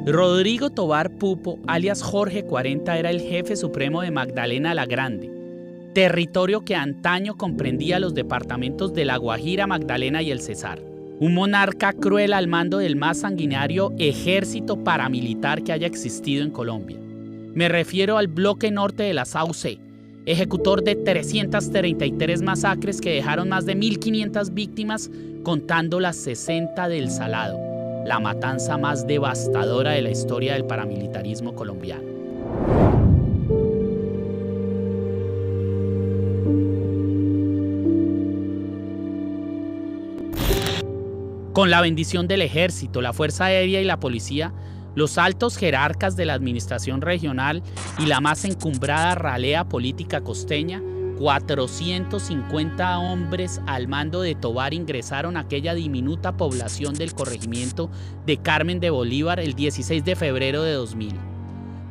Rodrigo Tovar Pupo, alias Jorge 40, era el jefe supremo de Magdalena la Grande, territorio que antaño comprendía los departamentos de La Guajira, Magdalena y el Cesar. Un monarca cruel al mando del más sanguinario ejército paramilitar que haya existido en Colombia. Me refiero al bloque norte de la SAUC, ejecutor de 333 masacres que dejaron más de 1.500 víctimas, contando las 60 del Salado, la matanza más devastadora de la historia del paramilitarismo colombiano. Con la bendición del ejército, la Fuerza Aérea y la policía, los altos jerarcas de la administración regional y la más encumbrada ralea política costeña, 450 hombres al mando de Tovar ingresaron a aquella diminuta población del corregimiento de Carmen de Bolívar el 16 de febrero de 2000.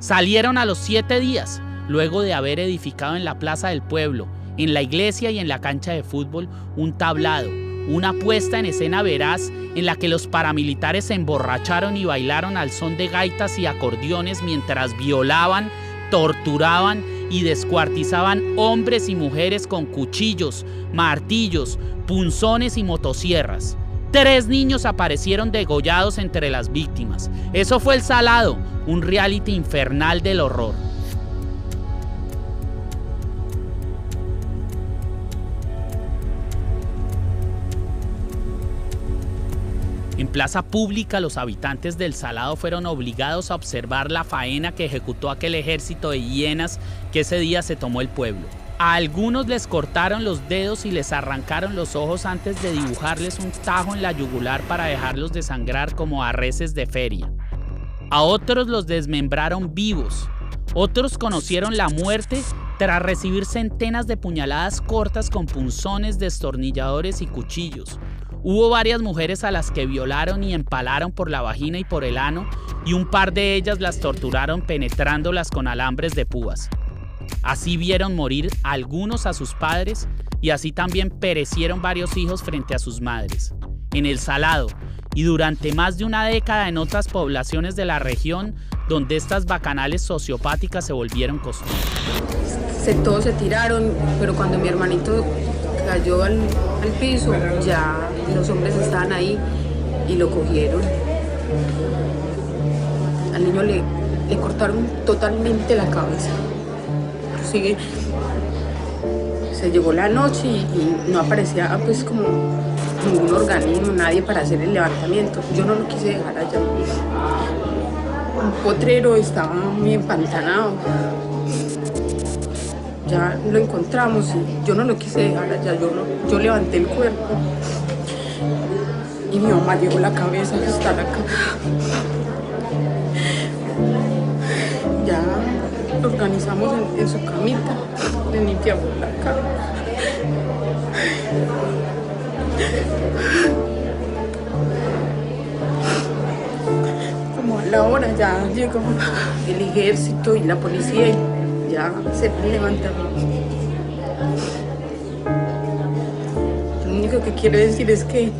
Salieron a los 7 días, luego de haber edificado en la plaza del pueblo, en la iglesia y en la cancha de fútbol, un tablado, una puesta en escena veraz en la que los paramilitares se emborracharon y bailaron al son de gaitas y acordeones mientras violaban, torturaban y descuartizaban hombres y mujeres con cuchillos, martillos, punzones y motosierras. 3 niños aparecieron degollados entre las víctimas. Eso fue El Salado, un reality infernal del horror. En plaza pública, los habitantes del Salado fueron obligados a observar la faena que ejecutó aquel ejército de hienas que ese día se tomó el pueblo. A algunos les cortaron los dedos y les arrancaron los ojos antes de dibujarles un tajo en la yugular para dejarlos desangrar como a reses de feria. A otros los desmembraron vivos. Otros conocieron la muerte tras recibir centenas de puñaladas cortas con punzones, destornilladores y cuchillos. Hubo varias mujeres a las que violaron y empalaron por la vagina y por el ano, y un par de ellas las torturaron penetrándolas con alambres de púas. Así vieron morir algunos a sus padres y así también perecieron varios hijos frente a sus madres. En El Salado y durante más de una década en otras poblaciones de la región donde estas bacanales sociopáticas se volvieron costumbre. Todos se tiraron, pero cuando mi hermanito cayó al piso, ya los hombres estaban ahí y lo cogieron. Al niño le cortaron totalmente la cabeza. Inclusive se llegó la noche y no aparecía pues como ningún organismo, nadie para hacer el levantamiento. Yo no lo quise dejar allá. Un potrero estaba muy empantanado. Ya lo encontramos y yo no lo quise dejar allá, yo levanté el cuerpo y mi mamá llevó la cabeza que está acá. Ya lo organizamos en su camita, le limpiamos la cama. Como a la hora ya llegó el ejército y la policía y ya se levantó. lo que quiere decir es que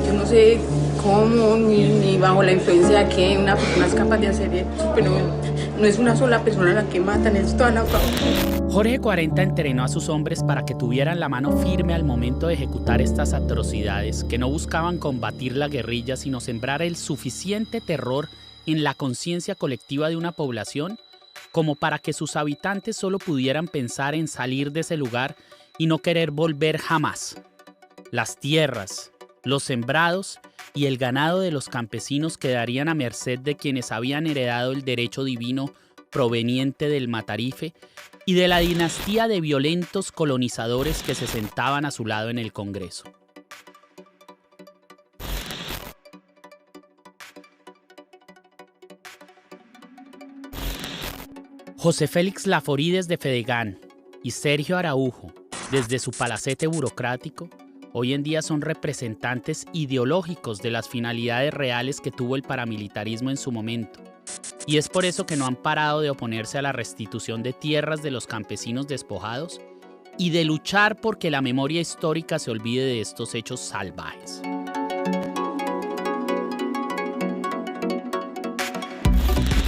yo no sé cómo ni bajo la influencia de que una persona es capaz de hacer eso, pero no es una sola persona la que matan, es toda la familia. Jorge 40 entrenó a sus hombres para que tuvieran la mano firme al momento de ejecutar estas atrocidades, que no buscaban combatir la guerrilla, sino sembrar el suficiente terror en la conciencia colectiva de una población como para que sus habitantes solo pudieran pensar en salir de ese lugar y no querer volver jamás. Las tierras, los sembrados y el ganado de los campesinos quedarían a merced de quienes habían heredado el derecho divino proveniente del Matarife y de la dinastía de violentos colonizadores que se sentaban a su lado en el Congreso. José Félix Laforí desde Fedegán y Sergio Araujo desde su palacete burocrático hoy en día son representantes ideológicos de las finalidades reales que tuvo el paramilitarismo en su momento. Y es por eso que no han parado de oponerse a la restitución de tierras de los campesinos despojados y de luchar porque la memoria histórica se olvide de estos hechos salvajes.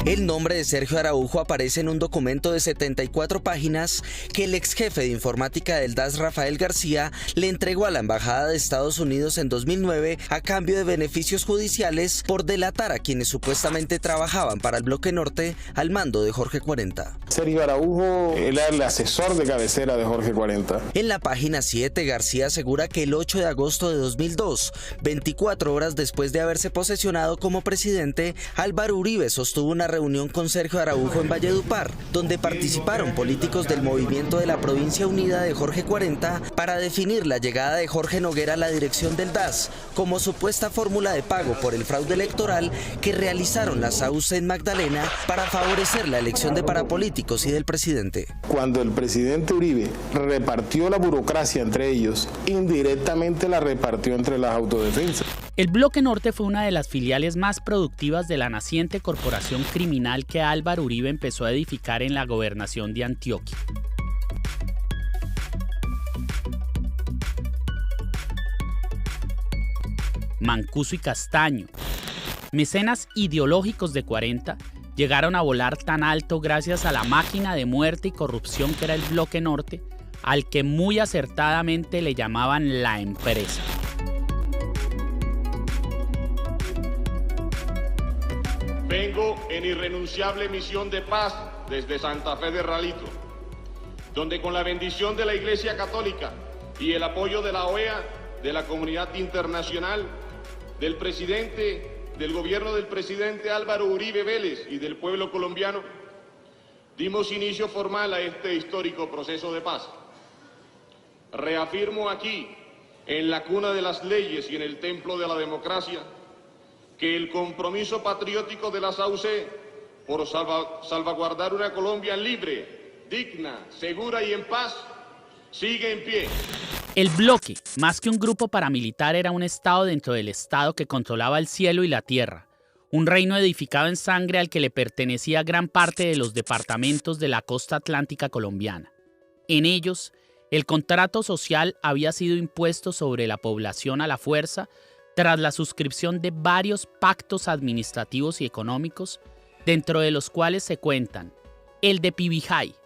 El nombre de Sergio Araujo aparece en un documento de 74 páginas que el ex jefe de informática del DAS, Rafael García, le entregó a la Embajada de Estados Unidos en 2009 a cambio de beneficios judiciales por delatar a quienes supuestamente trabajaban para el Bloque Norte al mando de Jorge 40. Sergio Araujo era el asesor de cabecera de Jorge 40. En la página 7, García asegura que el 8 de agosto de 2002, 24 horas después de haberse posesionado como presidente, Álvaro Uribe sostuvo una reunión con Sergio Araujo en Valledupar, donde participaron políticos del movimiento de la Provincia Unida de Jorge 40 para definir la llegada de Jorge Noguera a la dirección del DAS como supuesta fórmula de pago por el fraude electoral que realizaron las AUC en Magdalena para favorecer la elección de parapolíticos y del presidente. Cuando el presidente Uribe repartió la burocracia entre ellos, indirectamente la repartió entre las autodefensas. El Bloque Norte fue una de las filiales más productivas de la naciente corporación criminal que Álvaro Uribe empezó a edificar en la gobernación de Antioquia. Mancuso y Castaño, mecenas ideológicos de 40, llegaron a volar tan alto gracias a la máquina de muerte y corrupción que era el Bloque Norte, al que muy acertadamente le llamaban la empresa. Vengo en irrenunciable misión de paz desde Santa Fe de Ralito, donde con la bendición de la Iglesia Católica y el apoyo de la OEA, de la comunidad internacional, del presidente, del gobierno del presidente Álvaro Uribe Vélez y del pueblo colombiano, dimos inicio formal a este histórico proceso de paz. Reafirmo aquí, en la cuna de las leyes y en el templo de la democracia, que el compromiso patriótico de las AUC por salvaguardar una Colombia libre, digna, segura y en paz, sigue en pie. El bloque, más que un grupo paramilitar, era un estado dentro del estado que controlaba el cielo y la tierra, un reino edificado en sangre al que le pertenecía gran parte de los departamentos de la costa atlántica colombiana. En ellos, el contrato social había sido impuesto sobre la población a la fuerza tras la suscripción de varios pactos administrativos y económicos, dentro de los cuales se cuentan el de Pibijay,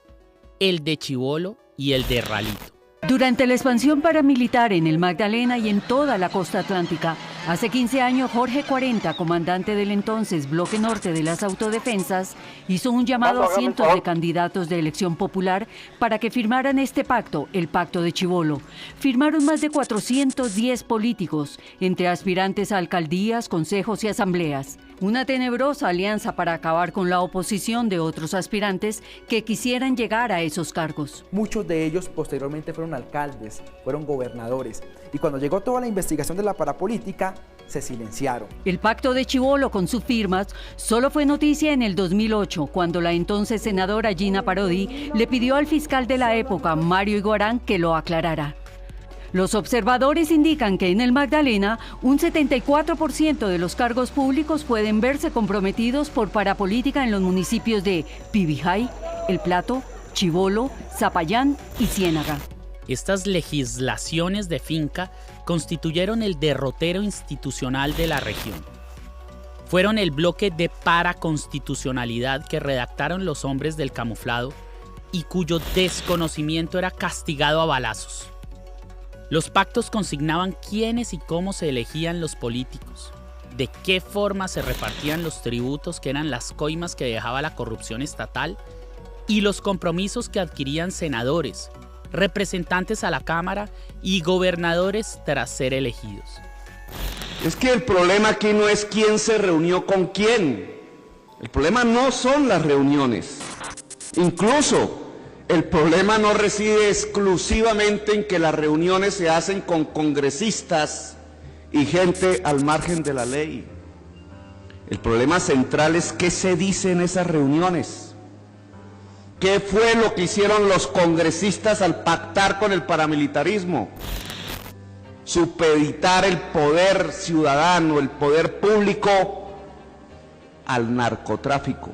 el de Chibolo y el de Ralito. Durante la expansión paramilitar en el Magdalena y en toda la costa atlántica, hace 15 años Jorge 40, comandante del entonces Bloque Norte de las Autodefensas, hizo un llamado a cientos de candidatos de elección popular para que firmaran este pacto, el Pacto de Chibolo. Firmaron más de 410 políticos, entre aspirantes a alcaldías, consejos y asambleas. Una tenebrosa alianza para acabar con la oposición de otros aspirantes que quisieran llegar a esos cargos. Muchos de ellos posteriormente fueron alcaldes, fueron gobernadores, y cuando llegó toda la investigación de la parapolítica, se silenciaron. El Pacto de Chibolo con sus firmas solo fue noticia en el 2008, cuando la entonces senadora Gina Parodi le pidió al fiscal de la época, Mario Iguarán, que lo aclarara. Los observadores indican que en el Magdalena, un 74% de los cargos públicos pueden verse comprometidos por parapolítica en los municipios de Pibijay, El Plato, Chibolo, Zapayán y Ciénaga. Estas legislaciones de finca constituyeron el derrotero institucional de la región. Fueron el bloque de paraconstitucionalidad que redactaron los hombres del camuflado y cuyo desconocimiento era castigado a balazos. Los pactos consignaban quiénes y cómo se elegían los políticos, de qué forma se repartían los tributos que eran las coimas que dejaba la corrupción estatal y los compromisos que adquirían senadores, representantes a la Cámara y gobernadores tras ser elegidos. Es que el problema aquí no es quién se reunió con quién. El problema no son las reuniones. Incluso el problema no reside exclusivamente en que las reuniones se hacen con congresistas y gente al margen de la ley. El problema central es qué se dice en esas reuniones. ¿Qué fue lo que hicieron los congresistas al pactar con el paramilitarismo? Supeditar el poder ciudadano, el poder público al narcotráfico.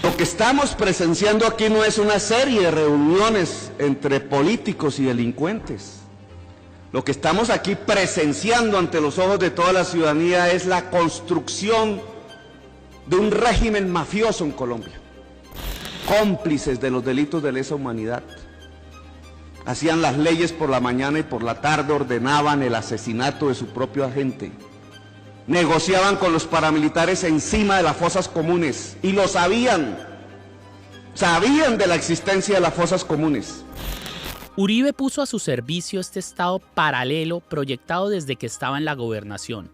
Lo que estamos presenciando aquí no es una serie de reuniones entre políticos y delincuentes. Lo que estamos aquí presenciando ante los ojos de toda la ciudadanía es la construcción de un régimen mafioso en Colombia, cómplices de los delitos de lesa humanidad. Hacían las leyes por la mañana y por la tarde ordenaban el asesinato de su propio agente. Negociaban con los paramilitares encima de las fosas comunes y lo sabían de la existencia de las fosas comunes. Uribe puso a su servicio este estado paralelo proyectado desde que estaba en la gobernación.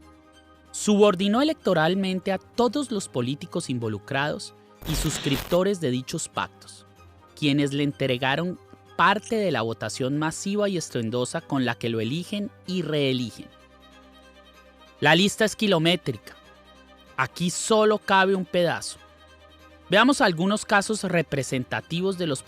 Subordinó electoralmente a todos los políticos involucrados y suscriptores de dichos pactos, quienes le entregaron parte de la votación masiva y estruendosa con la que lo eligen y reeligen. La lista es kilométrica. Aquí solo cabe un pedazo. Veamos algunos casos representativos de los